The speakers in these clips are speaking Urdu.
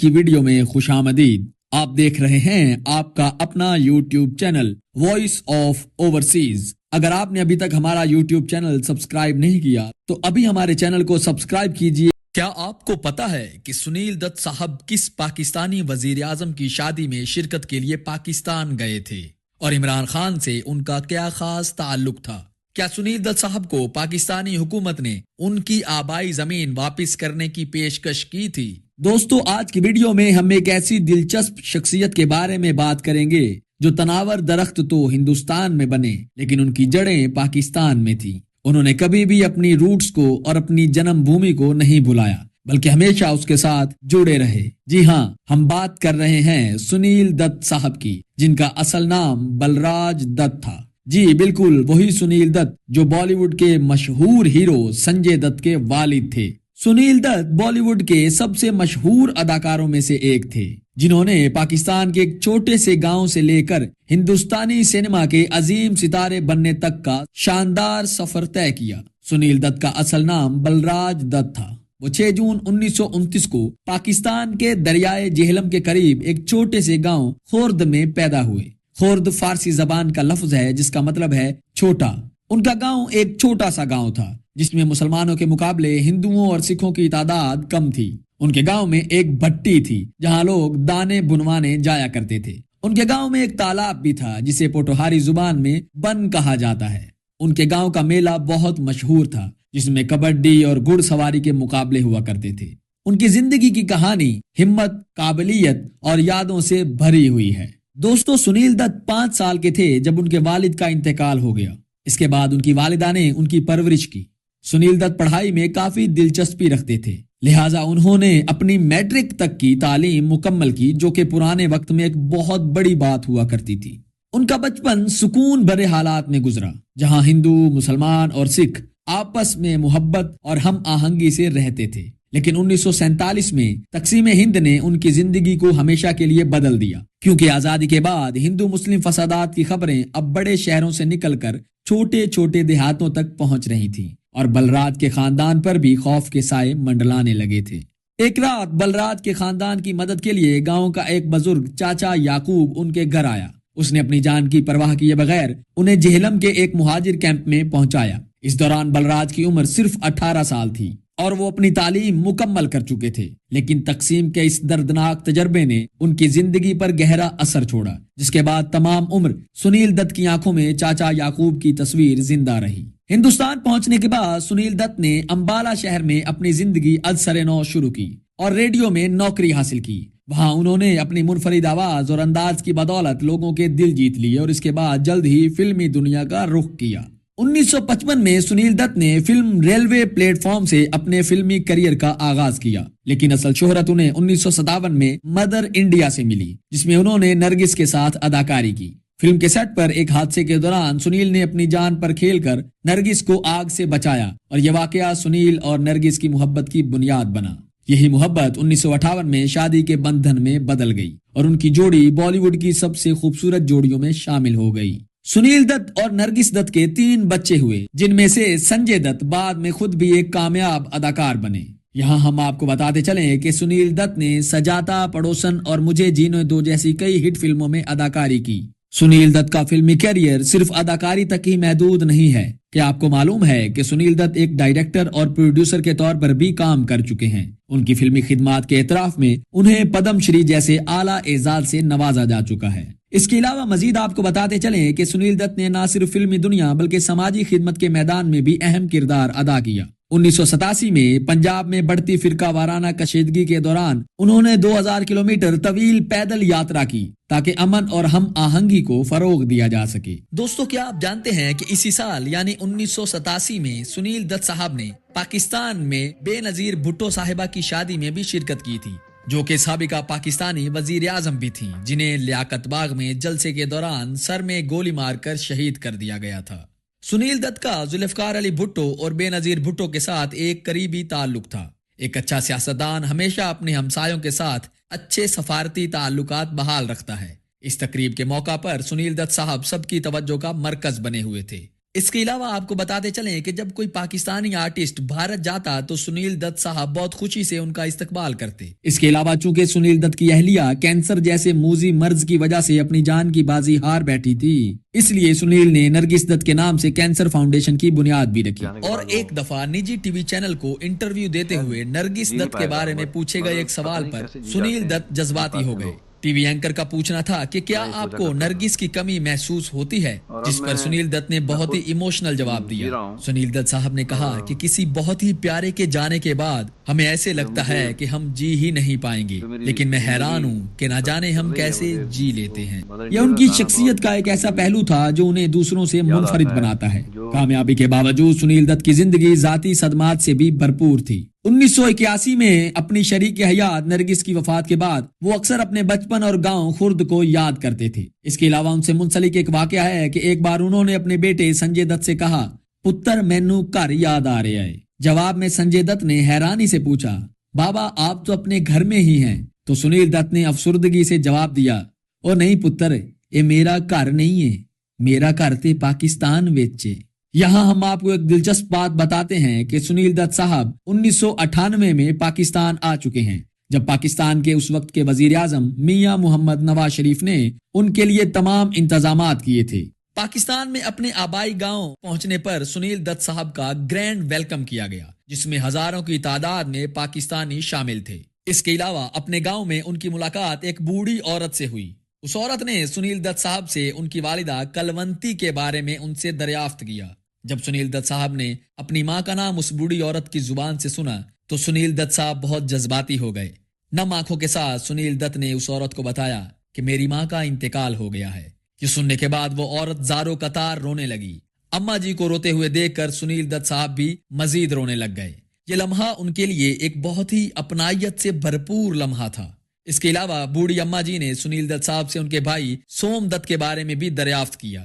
کی ویڈیو میں خوش آمدید۔ آپ دیکھ رہے ہیں آپ کا اپنا YouTube channel voice of overseas. اگر آپ نے ابھی تک ہمارا یوٹیوب چینل سبسکرائب نہیں کیا تو ابھی ہمارے چینل کو سبسکرائب کیجئے۔ کیا آپ کو پتا ہے کہ سنیل دت صاحب کس پاکستانی وزیر اعظم کی شادی میں شرکت کے لیے پاکستان گئے تھے اور عمران خان سے ان کا کیا خاص تعلق تھا؟ کیا سنیل دت صاحب کو پاکستانی حکومت نے ان کی آبائی زمین واپس کرنے کی پیشکش کی تھی؟ دوستو، آج کی ویڈیو میں ہم ایک ایسی دلچسپ شخصیت کے بارے میں بات کریں گے جو تناور درخت تو ہندوستان میں بنے لیکن ان کی جڑیں پاکستان میں تھی۔ انہوں نے کبھی بھی اپنی روٹس کو اور اپنی جنم بھومی کو نہیں بھلایا بلکہ ہمیشہ اس کے ساتھ جڑے رہے۔ جی ہاں، ہم بات کر رہے ہیں سنیل دت صاحب کی، جن کا اصل نام بلراج دت تھا۔ جی بالکل وہی سنیل دت جو بالی ووڈ کے مشہور ہیرو سنجے دت کے والد تھے۔ سنیل دت بالی ووڈ کے سب سے مشہور اداکاروں میں سے ایک تھے جنہوں نے پاکستان کے ایک چھوٹے سے گاؤں سے لے کر ہندوستانی سینما کے عظیم ستارے بننے تک کا شاندار سفر طے کیا۔ سنیل دت کا اصل نام بلراج دت تھا۔ وہ 6 جون 1929 کو پاکستان کے دریائے جہلم کے قریب ایک چھوٹے سے گاؤں خورد میں پیدا ہوئے۔ خورد فارسی زبان کا لفظ ہے جس کا مطلب ہے چھوٹا۔ ان کا گاؤں ایک چھوٹا سا گاؤں تھا جس میں مسلمانوں کے مقابلے ہندوؤں اور سکھوں کی تعداد کم تھی۔ ان کے گاؤں میں ایک بھٹی تھی جہاں لوگ دانے بنوانے جایا کرتے تھے۔ ان کے گاؤں میں ایک تالاب بھی تھا جسے پوٹوہاری زبان میں بن کہا جاتا ہے۔ ان کے گاؤں کا میلہ بہت مشہور تھا جس میں کبڈی اور گھڑ سواری کے مقابلے ہوا کرتے تھے۔ ان کی زندگی کی کہانی ہمت، قابلیت اور یادوں سے بھری ہوئی ہے۔ دوستو، سنیل دت 5 سال کے تھے جب ان کے والد کا انتقال ہو گیا۔ اس کے بعد ان کی والدہ نے ان کی پرورش کی۔ سنیل دت پڑھائی میں کافی دلچسپی رکھتے تھے، لہٰذا انہوں نے اپنی میٹرک تک کی تعلیم مکمل کی، جو کہ پرانے وقت میں ایک بہت بڑی بات ہوا کرتی تھی۔ ان کا بچپن سکون بھرے حالات میں گزرا جہاں ہندو، مسلمان اور سکھ آپس میں محبت اور ہم آہنگی سے رہتے تھے۔ لیکن 1947 میں تقسیم ہند نے ان کی زندگی کو ہمیشہ کے لیے بدل دیا، کیونکہ آزادی کے بعد ہندو مسلم فسادات کی خبریں اب بڑے شہروں سے نکل کر چھوٹے چھوٹے دیہاتوں تک پہنچ رہی تھی اور بلراج کے خاندان پر بھی خوف کے سائے منڈلانے لگے تھے۔ ایک رات بلراج کے خاندان کی مدد کے لیے گاؤں کا ایک بزرگ چاچا یعقوب ان کے گھر آیا۔ اس نے اپنی جان کی پرواہ کیے بغیر انہیں جہلم کے ایک مہاجر کیمپ میں پہنچایا۔ اس دوران بلراج کی عمر صرف 18 سال تھی اور وہ اپنی تعلیم مکمل کر چکے تھے، لیکن تقسیم کے اس دردناک تجربے نے ان کی زندگی پر گہرا اثر چھوڑا، جس کے بعد تمام عمر سنیل دت کی آنکھوں میں چاچا یعقوب کی تصویر زندہ رہی۔ ہندوستان پہنچنے کے بعد سنیل دت نے امبالہ شہر میں اپنی زندگی از سر نو شروع کی اور ریڈیو میں نوکری حاصل کی۔ وہاں انہوں نے اپنی منفرد آواز اور انداز کی بدولت لوگوں کے دل جیت لیے اور اس کے بعد جلد ہی فلمی دنیا کا رخ کیا۔ 1955 میں سنیل دت نے فلم ریلوے پلیٹ فارم سے اپنے فلمی کریئر کا آغاز کیا، لیکن اصل شہرت انہیں 1957 میں مدر انڈیا سے ملی، جس میں انہوں نے نرگس کے ساتھ اداکاری کی۔ فلم کے سیٹ پر ایک حادثے کے دوران سنیل نے اپنی جان پر کھیل کر نرگس کو آگ سے بچایا اور یہ واقعہ سنیل اور نرگس کی محبت کی بنیاد بنا۔ یہی محبت 1958 میں شادی کے بندھن میں بدل گئی اور ان کی جوڑی بالی ووڈ کی سب سے خوبصورت جوڑیوں میں شامل ہو گئی۔ سنیل دت اور نرگس دت کے 3 بچے ہوئے، جن میں سے سنجے دت بعد میں خود بھی ایک کامیاب اداکار بنے۔ یہاں ہم آپ کو بتاتے چلیں کہ سنیل دت نے سجاتا، پڑوسن اور مجھے جینے دو جیسی کئی ہٹ فلموں میں اداکاری کی۔ سنیل دت کا فلمی کیریئر صرف اداکاری تک ہی محدود نہیں ہے۔ کیا آپ کو معلوم ہے کہ سنیل دت ایک ڈائریکٹر اور پروڈیوسر کے طور پر بھی کام کر چکے ہیں؟ ان کی فلمی خدمات کے اعتراف میں انہیں پدم شری جیسے اعلیٰ اعزاز سے نوازا جا چکا ہے۔ اس کے علاوہ مزید آپ کو بتاتے چلیں کہ سنیل دت نے نہ صرف فلمی دنیا بلکہ سماجی خدمت کے میدان میں بھی اہم کردار ادا کیا۔ 1987 میں پنجاب میں بڑھتی فرقہ وارانہ کشیدگی کے دوران انہوں نے 2000 کلومیٹر طویل پیدل یاترا کی تاکہ امن اور ہم آہنگی کو فروغ دیا جا سکے۔ دوستو، کیا آپ جانتے ہیں کہ اسی سال یعنی 1987 میں سنیل دت صاحب نے پاکستان میں بے نظیر بھٹو صاحبہ کی شادی میں بھی شرکت کی تھی، جو کہ سابقہ پاکستانی وزیر اعظم بھی تھیں، جنہیں لیاقت باغ میں جلسے کے دوران سر میں گولی مار کر شہید کر دیا گیا تھا۔ سنیل دت کا ذوالفقار علی بھٹو اور بے نظیر بھٹو کے ساتھ ایک قریبی تعلق تھا۔ ایک اچھا سیاستدان ہمیشہ اپنے ہمسایوں کے ساتھ اچھے سفارتی تعلقات بحال رکھتا ہے۔ اس تقریب کے موقع پر سنیل دت صاحب سب کی توجہ کا مرکز بنے ہوئے تھے۔ اس کے علاوہ آپ کو بتاتے چلیں کہ جب کوئی پاکستانی آرٹسٹ بھارت جاتا تو سنیل دت صاحب بہت خوشی سے ان کا استقبال کرتے۔ اس کے علاوہ چونکہ سنیل دت کی اہلیہ کینسر جیسے موذی مرض کی وجہ سے اپنی جان کی بازی ہار بیٹھی تھی، اس لیے سنیل نے نرگس دت کے نام سے کینسر فاؤنڈیشن کی بنیاد بھی رکھی۔ اور ایک دفعہ نجی ٹی وی چینل کو انٹرویو دیتے ہوئے نرگس دت کے بارے میں پوچھے گئے ایک سوال پر سنیل دت جذباتی ہو گئے۔ ٹی وی اینکر کا پوچھنا تھا کہ کیا آپ کو نرگس کی کمی محسوس ہوتی ہے، جس پر سنیل دت نے بہت ہی ایموشنل جواب دیا۔ سنیل دت صاحب نے کہا کہ کسی بہت ہی پیارے کے جانے کے بعد ہمیں ایسے لگتا ہے کہ ہم جی ہی نہیں پائیں گے، لیکن میں حیران ہوں کہ نہ جانے ہم کیسے جی لیتے ہیں۔ یہ ان کی شخصیت کا ایک ایسا پہلو تھا جو انہیں دوسروں سے منفرد بناتا ہے۔ کامیابی کے باوجود سنیل دت کی زندگی ذاتی صدمات سے بھی بھرپور تھی۔ 1981 میں اپنی شریک حیات نرگس کی وفات کے بعد وہ اکثر اپنے بچپن اور گاؤں خرد کو یاد کرتے تھے۔ اس کے علاوہ ان سے منسلک ایک واقعہ ہے کہ ایک بار انہوں نے اپنے بیٹے سنجے دت سے کہا، پتر مینوں گھر یاد آ رہا ہے۔ جواب میں سنجے دت نے حیرانی سے پوچھا، بابا آپ تو اپنے گھر میں ہی ہیں۔ تو سنیل دت نے افسردگی سے جواب دیا، او نہیں پتر، یہ میرا گھر نہیں ہے، میرا گھر تے پاکستان وچ ہے۔ یہاں ہم آپ کو ایک دلچسپ بات بتاتے ہیں کہ سنیل دت صاحب 1998 میں پاکستان آ چکے ہیں، جب پاکستان کے اس وقت کے وزیر اعظم میاں محمد نواز شریف نے ان کے لیے تمام انتظامات کیے تھے۔ پاکستان میں اپنے آبائی گاؤں پہنچنے پر سنیل دت صاحب کا گرینڈ ویلکم کیا گیا، جس میں ہزاروں کی تعداد میں پاکستانی شامل تھے۔ اس کے علاوہ اپنے گاؤں میں ان کی ملاقات ایک بوڑھی عورت سے ہوئی۔ اس عورت نے سنیل دت صاحب سے ان کی والدہ کلونتی کے بارے میں ان سے دریافت کیا۔ جب سنیل دت صاحب نے اپنی ماں کا نام اس بوڑھی عورت کی زبان سے سنا تو سنیل دت صاحب بہت جذباتی ہو گئے۔ نم آنکھوں کے ساتھ سنیل دت نے اس عورت کو بتایا کہ میری ماں کا انتقال ہو گیا ہے۔ یہ سننے کے بعد وہ عورت زاروں قطار رونے لگی۔ اماں جی کو روتے ہوئے دیکھ کر سنیل دت صاحب بھی مزید رونے لگ گئے۔ یہ لمحہ ان کے لیے ایک بہت ہی اپنائیت سے بھرپور لمحہ تھا۔ اس کے علاوہ بوڑھی اماں جی نے سنیل دت صاحب سے ان کے بھائی سوم دت کے بارے میں بھی دریافت کیا۔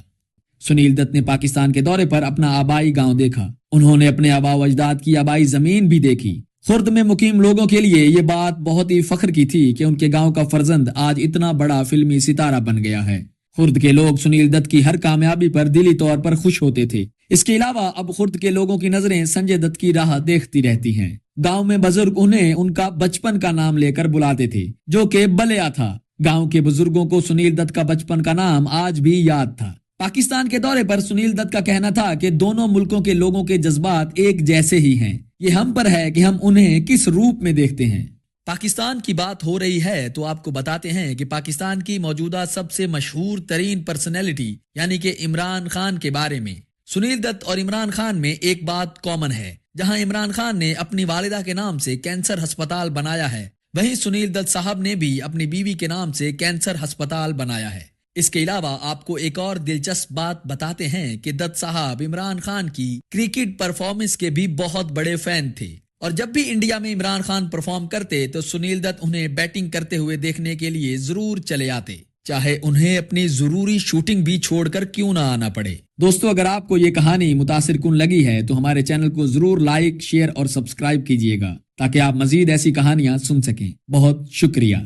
سنیل دت نے پاکستان کے دورے پر اپنا آبائی گاؤں دیکھا۔ انہوں نے اپنے آباء و اجداد کی آبائی زمین بھی دیکھی۔ خرد میں مقیم لوگوں کے لیے یہ بات بہت ہی فخر کی تھی کہ ان کے گاؤں کا فرزند آج اتنا بڑا فلمی ستارہ بن گیا ہے۔ خرد کے لوگ سنیل دت کی ہر کامیابی پر دلی طور پر خوش ہوتے تھے۔ اس کے علاوہ اب خرد کے لوگوں کی نظریں سنجے دت کی راہ دیکھتی رہتی ہیں۔ گاؤں میں بزرگ انہیں ان کا بچپن کا نام لے کر بلاتے تھے، جو کہ بلیا تھا۔ گاؤں کے بزرگوں کو سنیل دت کا بچپن کا نام آج بھی یاد تھا۔ پاکستان کے دورے پر سنیل دت کا کہنا تھا کہ دونوں ملکوں کے لوگوں کے جذبات ایک جیسے ہی ہیں، یہ ہم پر ہے کہ ہم انہیں کس روپ میں دیکھتے ہیں۔ پاکستان کی بات ہو رہی ہے تو آپ کو بتاتے ہیں کہ پاکستان کی موجودہ سب سے مشہور ترین پرسنالٹی یعنی کہ عمران خان کے بارے میں سنیل دت اور عمران خان میں ایک بات کامن ہے۔ جہاں عمران خان نے اپنی والدہ کے نام سے کینسر ہسپتال بنایا ہے، وہیں سنیل دت صاحب نے بھی اپنی بیوی کے نام سے کینسر ہسپتال بنایا ہے۔ اس کے علاوہ آپ کو ایک اور دلچسپ بات بتاتے ہیں کہ دت صاحب عمران خان کی کرکٹ پرفارمنس کے بھی بہت بڑے فین تھے، اور جب بھی انڈیا میں عمران خان پرفارم کرتے تو سنیل دت انہیں بیٹنگ کرتے ہوئے دیکھنے کے لیے ضرور چلے آتے، چاہے انہیں اپنی ضروری شوٹنگ بھی چھوڑ کر کیوں نہ آنا پڑے۔ دوستو، اگر آپ کو یہ کہانی متاثر کن لگی ہے تو ہمارے چینل کو ضرور لائک، شیئر اور سبسکرائب کیجیے گا تاکہ آپ مزید ایسی کہانیاں سن سکیں۔ بہت شکریہ۔